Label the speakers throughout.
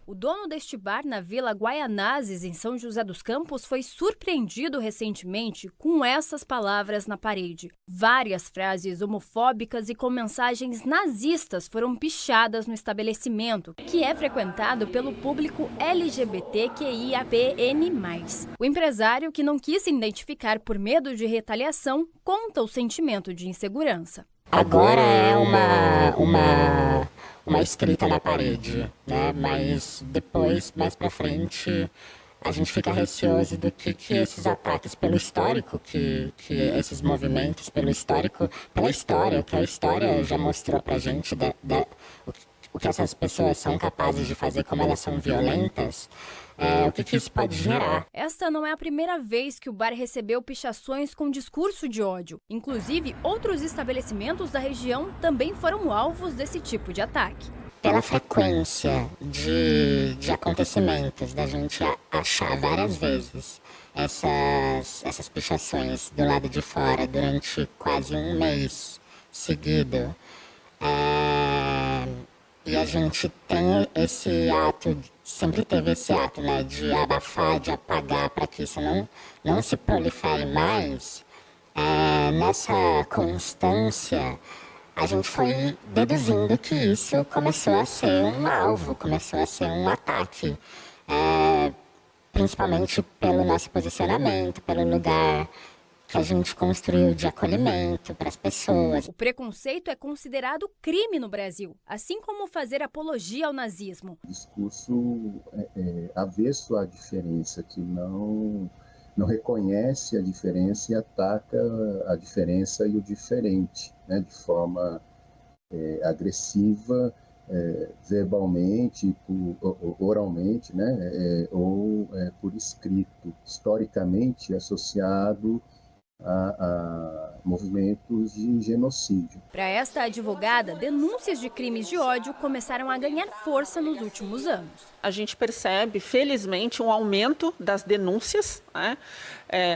Speaker 1: O dono deste bar na Vila Guaianazes, em São José dos Campos, foi surpreendido recentemente com essas palavras na parede. Várias frases homofóbicas e com mensagens nazistas foram pichadas no estabelecimento, que é frequentado pelo público LGBTQIAPN+. O empresário, que não quis se identificar por medo de retaliação, conta o sentimento de insegurança.
Speaker 2: Agora é uma escrita na parede, né? Mas depois, mais pra frente, a gente fica receoso do que esses ataques pelo histórico, que esses movimentos pelo histórico, pela história, que a história já mostrou pra gente o que essas pessoas são capazes de fazer, como elas são violentas, o que isso pode gerar.
Speaker 1: Esta não é a primeira vez que o bar recebeu pichações com discurso de ódio. Inclusive, outros estabelecimentos da região também foram alvos desse tipo de ataque.
Speaker 2: Pela frequência de acontecimentos, da gente achar várias vezes essas pichações do lado de fora durante quase um mês seguido, e a gente tem esse ato, sempre teve esse ato, né, de abafar, de apagar, para que isso não se prolifere mais. Nessa constância, a gente foi deduzindo que isso começou a ser um alvo, começou a ser um ataque, principalmente pelo nosso posicionamento, pelo lugar que a gente construiu de acolhimento para as pessoas.
Speaker 1: O preconceito é considerado crime no Brasil, assim como fazer apologia ao nazismo.
Speaker 3: O discurso avesso à diferença, que não reconhece a diferença e ataca a diferença e o diferente, né, de forma agressiva, verbalmente, oralmente, né, ou por escrito, historicamente associado a movimentos de genocídio.
Speaker 1: Para esta advogada, denúncias de crimes de ódio começaram a ganhar força nos últimos anos.
Speaker 4: A gente percebe, felizmente, um aumento das denúncias, né?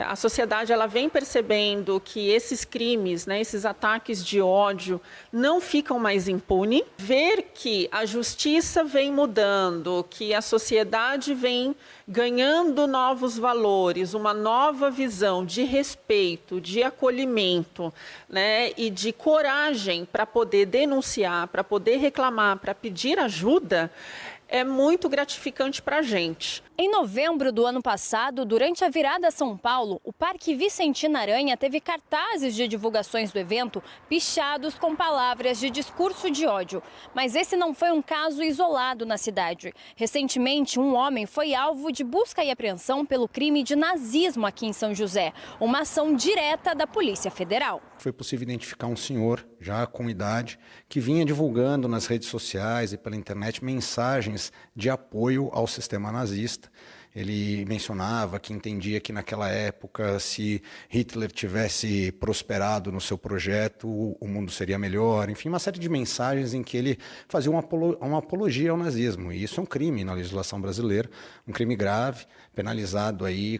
Speaker 4: A sociedade ela vem percebendo que esses crimes, né, esses ataques de ódio não ficam mais impunes. Ver que a justiça vem mudando, que a sociedade vem ganhando novos valores, uma nova visão de respeito, de acolhimento, né, e de coragem para poder denunciar, para poder reclamar, para pedir ajuda, é muito gratificante para a gente.
Speaker 1: Em novembro do ano passado, durante a virada a São Paulo, o Parque Vicentina Aranha teve cartazes de divulgações do evento pichados com palavras de discurso de ódio. Mas esse não foi um caso isolado na cidade. Recentemente, um homem foi alvo de busca e apreensão pelo crime de nazismo aqui em São José, uma ação direta da Polícia Federal.
Speaker 5: Foi possível identificar um senhor, já com idade, que vinha divulgando nas redes sociais e pela internet mensagens de apoio ao sistema nazista. Ele mencionava que entendia que naquela época, se Hitler tivesse prosperado no seu projeto, o mundo seria melhor. Enfim, uma série de mensagens em que ele fazia uma apologia ao nazismo. E isso é um crime na legislação brasileira, um crime grave, penalizado aí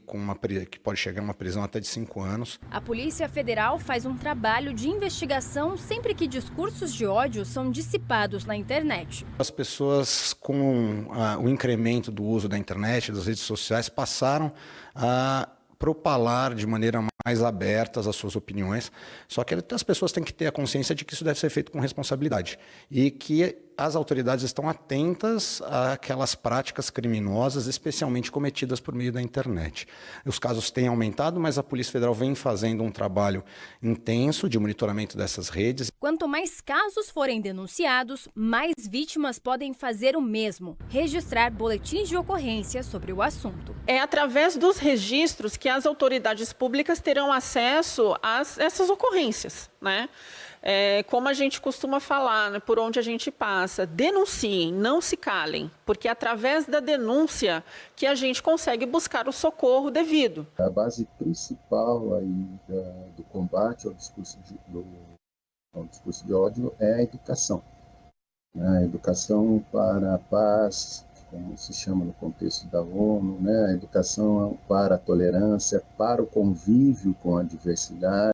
Speaker 5: que pode chegar a uma prisão até de 5 anos.
Speaker 1: A Polícia Federal faz um trabalho de investigação sempre que discursos de ódio são dissipados na internet.
Speaker 5: As pessoas, com o incremento do uso da internet, das redes sociais, passaram a propalar de maneira mais aberta as suas opiniões, só que as pessoas têm que ter a consciência de que isso deve ser feito com responsabilidade e que as autoridades estão atentas àquelas práticas criminosas, especialmente cometidas por meio da internet. Os casos têm aumentado, mas a Polícia Federal vem fazendo um trabalho intenso de monitoramento dessas redes.
Speaker 1: Quanto mais casos forem denunciados, mais vítimas podem fazer o mesmo, registrar boletins de ocorrência sobre o assunto.
Speaker 4: É através dos registros que as autoridades públicas terão acesso a essas ocorrências, né? Como a gente costuma falar, né, por onde a gente passa, denunciem, não se calem, porque é através da denúncia que a gente consegue buscar o socorro devido.
Speaker 3: A base principal aí do combate ao discurso de ódio é a educação. A educação para a paz, como se chama no contexto da ONU, né? A educação para a tolerância, para o convívio com a diversidade.